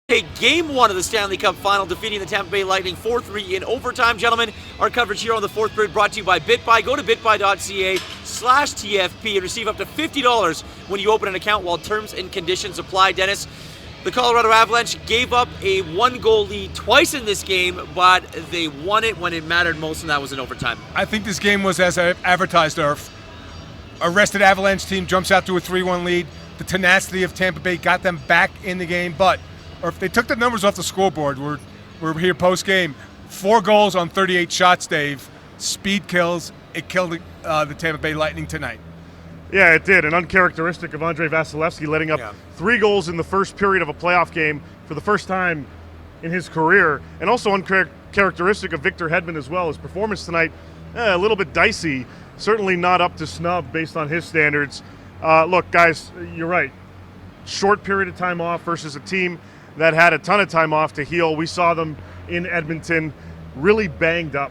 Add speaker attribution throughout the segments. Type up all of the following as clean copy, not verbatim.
Speaker 1: Game 1 of the Stanley Cup Final, defeating the Tampa Bay Lightning 4-3 in overtime. Gentlemen, our coverage here on the fourth period brought to you by BitBuy. Go to bitbuy.ca/TFP and receive up to $50 when you open an account while terms and conditions apply. Dennis, the Colorado Avalanche gave up a one-goal lead twice in this game, but they won it when it mattered most, and that was in overtime.
Speaker 2: I think this game was as advertised, Irf. A rested Avalanche team jumps out to a 3-1 lead. The tenacity of Tampa Bay got them back in the game, but or if they took the numbers off the scoreboard, we're here post-game. 4 goals on 38 shots, Dave. Speed kills. It killed the Tampa Bay Lightning tonight.
Speaker 3: Yeah, it did. And uncharacteristic of Andrei Vasilevsky letting up 3 goals in the first period of a playoff game for the first time in his career. And also uncharacteristic of Victor Hedman as well. His performance tonight, a little bit dicey. Certainly not up to snub based on his standards. Look, guys, you're right. Short period of time off versus a team that had a ton of time off to heal. We saw them in Edmonton really banged up,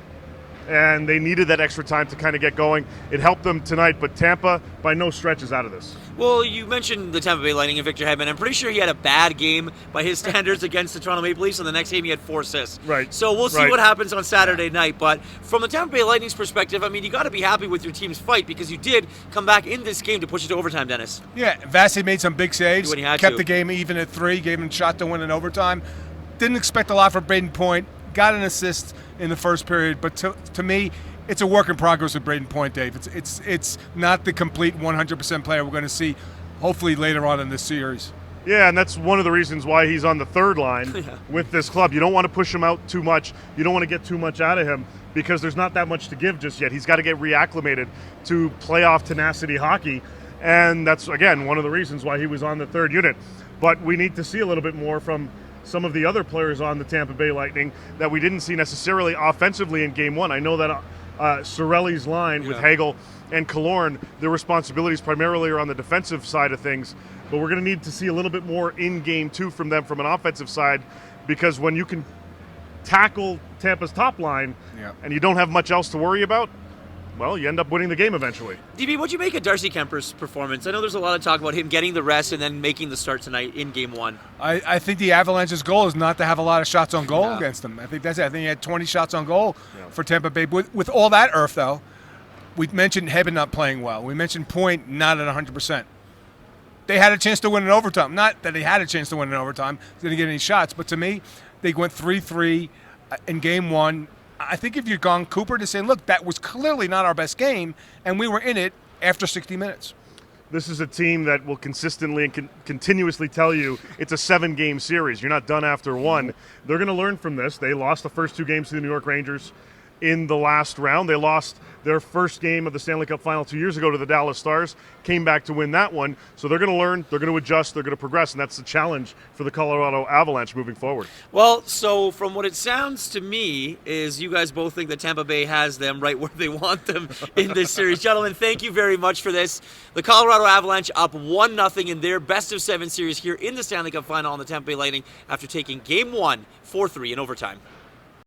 Speaker 3: and they needed that extra time to kind of get going. It helped them tonight, but Tampa, by no stretch, is out of this.
Speaker 1: Well, you mentioned the Tampa Bay Lightning and Victor Hedman. I'm pretty sure he had a bad game by his standards against the Toronto Maple Leafs, and the next game he had 4 assists.
Speaker 3: Right.
Speaker 1: So we'll see what happens on Saturday night. But from the Tampa Bay Lightning's perspective, I mean, you got to be happy with your team's fight because you did come back in this game to push it to overtime, Dennis.
Speaker 2: Yeah, Vasi made some big saves,
Speaker 1: When he had
Speaker 2: kept
Speaker 1: to.
Speaker 2: the game even at 3, gave him a shot to win in overtime. Didn't expect a lot from Braden Point. Got an assist in the first period, but to me, it's a work in progress with Braden Point, Dave. It's not the complete 100% player we're going to see hopefully later on in this series.
Speaker 3: Yeah, and that's one of the reasons why he's on the third line with this club. You don't want to push him out too much. You don't want to get too much out of him because there's not that much to give just yet. He's got to get reacclimated to playoff tenacity hockey, and that's, again, one of the reasons why he was on the third unit. But we need to see a little bit more from some of the other players on the Tampa Bay Lightning that we didn't see necessarily offensively in Game 1. I know that Cirelli's line with Hagel and Killorn, their responsibilities primarily are on the defensive side of things, but we're going to need to see a little bit more in Game 2 from them from an offensive side, because when you can tackle Tampa's top line and you don't have much else to worry about, well, you end up winning the game eventually.
Speaker 1: DB, what'd you make of Darcy Kemper's performance? I know there's a lot of talk about him getting the rest and then making the start tonight in Game 1.
Speaker 2: I think the Avalanche's goal is not to have a lot of shots on goal against them. I think that's it. I think he had 20 shots on goal for Tampa Bay. With all that, Irf, though, we mentioned Hedman not playing well. We mentioned Point not at 100%. They had a chance to win in overtime. Not that they had a chance to win in overtime. They didn't get any shots. But to me, they went 3-3 in Game 1. I think if you've gone Cooper to say, look, that was clearly not our best game, and we were in it after 60 minutes.
Speaker 3: This is a team that will consistently and continuously tell you it's a 7-game series. You're not done after one. They're going to learn from this. They lost the first 2 games to the New York Rangers in the last round. They lost their first game of the Stanley Cup Final 2 years ago to the Dallas Stars, came back to win that one. So they're going to learn, they're going to adjust, they're going to progress, and that's the challenge for the Colorado Avalanche moving forward.
Speaker 1: Well, so from what it sounds to me is you guys both think that Tampa Bay has them right where they want them in this series. Gentlemen, thank you very much for this. The Colorado Avalanche up 1-0 in their best-of-7 series here in the Stanley Cup Final on the Tampa Bay Lightning after taking Game 1 4-3 in overtime.